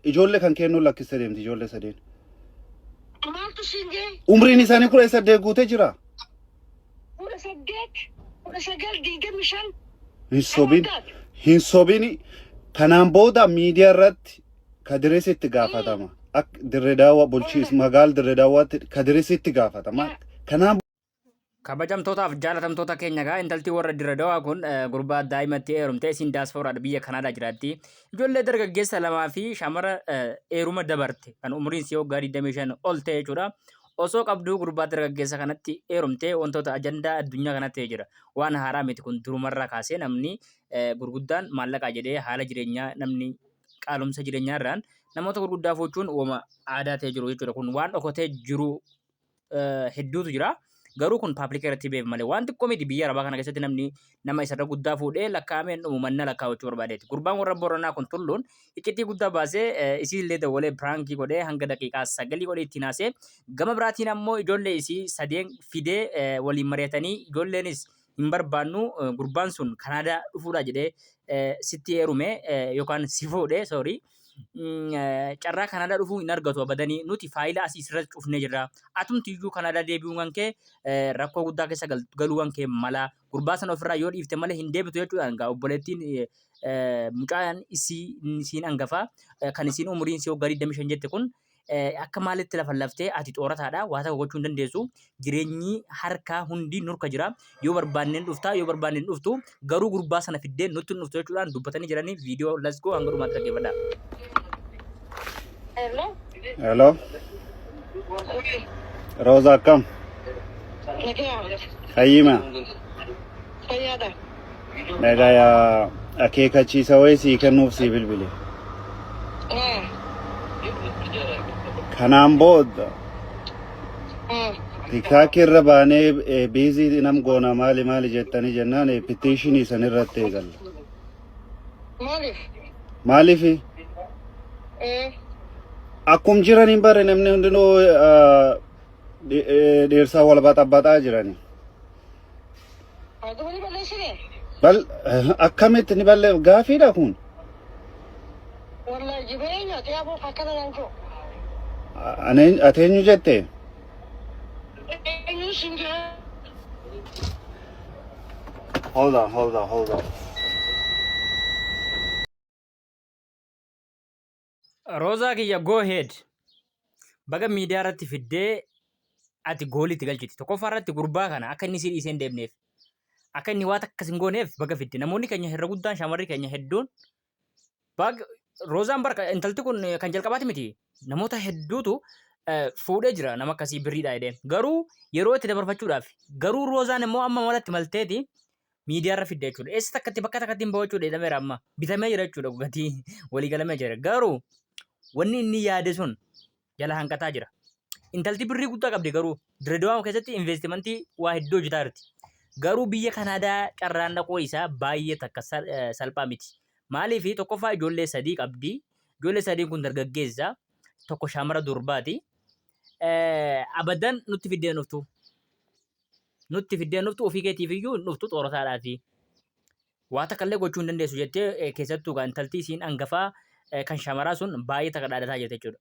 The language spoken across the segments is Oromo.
Ijoollee kan kennu lakkisa deemti ijoollee sadeen. Maaltu sinjee? Umriin isaanii 18 guutee jira. 18 19 Hin sobin kanaan booda miidiyaa irratti Kadirisitti gaafatama. Dirree Daawwaa bulchiinsa magaala Dirree Daawwaatti Kadirisitti gaafatama. Kanaan kabajamtootaaf jaalatamtoota keenya gaa intalti warra Dirree Daawwaa kun gurbaa daa'imatti heerumtee isin diaaspoora biyya Kanaadaa jiraatti. Ijoollee dargaggeessa lamaa fi shamara heeruma dabarte kan umriin isii waggaa 25 ol ta'e jechuudha. Osoo qabduu gurbaa dargaggeessa kanatti heerumtee wantoota ajandaa addunyaa kanatti jira. Waan haaraa miti kun durumarraa kaasee namni gurguddaan maallaqaa jedhee haala jireenyaa namni qaalumsa jireenyaa irraan namoota gurguddaa fuuchuun uuma aadaa ta'ee jiru jechuudha. Kun waan dhokatee jiru hedduutu jira. Garuu kun paabliika irratti beef malee waan xiqqoo miti biyya Arabaa kana keessatti namni nama isarra guddaa fuudhee lakkaa'ameen uumanna lakkaawachuu barbaadeeti. Gurbaan warra Booranaa kun tulluun iccitii guddaa baasee isiillee dawalee pirankii godhee hanga daqiiqaa 9 godhee ittiin haasee gama biraatiin ammoo ijoollee isii sadeen fidee waliin mari'atanii ijoolleenis hin barbaannu gurbaan sun Kanaadaa dhufuudha jedhee sitti heerume yookaan si fuudhee sorry. Carraa Kanaadaa dhufuu hin argatu abadanii nuti faayilaa asii irratti cufnee jirra. Atumti iyyuu Kanaadaa deebi'uun kan kee rakkoo guddaa keessa galuu kan kee mala gurbaa sana ofirraa yoo dhiifte malee hin deebitu jechuudhaan gaa obboleettiin mucaan isiin hangafaa kan isiin umuriin isii waggaa 25 jette kun akka maalitti lafa laftee ati xoorataadha waa takka gochuu hin dandeessu jireenyi harkaa hundi nurka jira yoo barbaanneen dhuftaa yoo barbaanneen dhuftu garuu gurbaa sana fiddee nutti dhuftu jechuudhaan dubbatanii jiranii viidiyoo let's go hanga dhumaatti dhaggeeffadhaa. Hello. Rosa kam. Hayyima. Fayyada. Nagaa yaa akeekachiisa wayii sii kennuuf sii bilbile. Kanaan booda TikTok irra baanee biizii nam goona maali jettanii jennaan petitionii san irratti eegalla. Maaliif? Akkum jiraniin bare namni hundinuu dheersaa wal baxaxaxaa jirani. Bal akkamitti ni balle gaafiidha kun? Wallahi jibeenya ta'uu akkana nan ko. Ateenyu jette? Hold on. Rosa kiyya go ahead. Baga miidiyaa irratti fiddee ati goolitti galchiti. Tokkoffaa irratti gurbaa kana akka inni sii dhiisee hin deemneef akka inni waan akkas hin gooneef baga fidde. Namoonni keenya herra guddaan shamarri keenya hedduun baga Rosaan barka intalti kun kan jalqabaati miti. Namoota hedduutu fuudhee jira nama akkasii birriidha jedhee. Garuu yeroo itti dabarfachuudhaaf garuu Rosaan immoo amma malatti malteeti miidiyaa irra fidde jechuudha. Eessa takkatti bakka takkatti hin bahu jechuudha jedhameera amma. Bitamee jira jechuudha gatii walii galamee jira. Garuu wanni inni yaade sun jala hanqataa jira. Intalti birrii guddaa qabdi garuu Dirree Daawwaa keessatti investimentii waa hedduu hojjetaa jirti. Garuu biyya Kanaadaa carraan dhaqoo isaa baay'ee takka salphaa miti. Maaliif tokkoffaa ijoollee sadii qabdi. Ijoollee sadii kun dargaggeessa tokko shamara durbaati. Abadan nutti fiddee nuftu. Nutti fiddee nuftu ofii keetiif iyyuu nuftu xoorataadhaati. Waa takka illee gochuu hin dandeessu jettee keessattuu intalti isiin hangafaa kan shamaraa sun baay'ee takka dhaadhataa jirti jechuudha.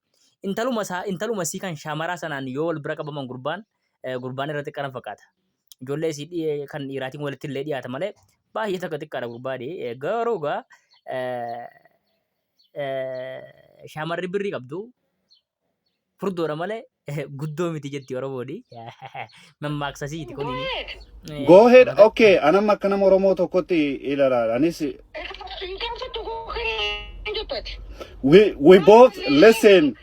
Intaluma isii kan shamaraa sanaan yoo wal bira qabaman gurbaan irratti qaran fakkaata. Ijoollee isii kan dhiiraatiin walitti illee dhiyaata malee baay'ee takka xiqqaadha gurbaadhi. Garuu shamarri birrii qabdu furdoodha malee guddoo miti jetti Oromooni. Mammaaksaasiiti kun. Go ahead. Okay, anam akka nama Oromoo tokkotti ilaala. Anis we both listen.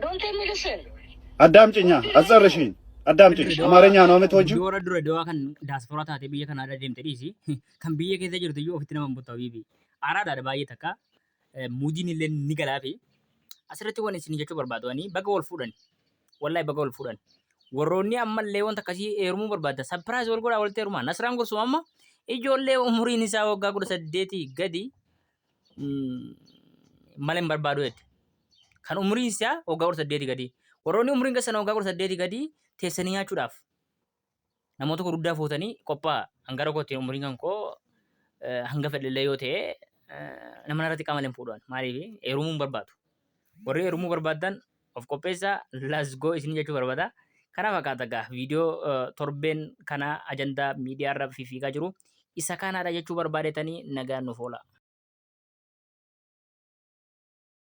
Don't tell me listen. አዳምጪኛ አጸርሽኝ አዳምጪኝ አማርኛ ነው የምትወጂው ዶራ ድረ ደዋ kan diaspora taate biyya Kanaadaa deemte dhiisi kan biyya keessa jirtu iyyuu ofitti nama butaa bibi araadaadha baay'ee takka muudiin illee ni galaafi asirratti waan isin jechuu barbaadani baga wal fuudhan wallahi baga wal fuudhan warroonni ammallee wanta akkasii heerumuu barbaada surprise wal godhaa walitti heerumaa Nasraan Gorsuu amma ijoollee umuriin isaa waggaa 18 gadi malee barbaadu jechuudha kan umuriin isaa waggaa 18 gadi warroonni umuriin keessan waggaa 18 gadi teessanii nyaachuudhaaf namoota gurguddaa fuutanii qophaa'a hanga rakkootti umuriin kan koo hanga fedhillee yoo ta'e nama irratti qaamaleen fuudhan maaliif heerumuun barbaadu. Warri heerumuu barbaadan of qopheessaa let's go isin jechuu barbaada. Kana fakkaata gaa viidiyoo torbeen kana ajandaa miidiyaa irra fiigaa jiru isa kanaadha jechuu barbaadetanii nagaan nuuf oola.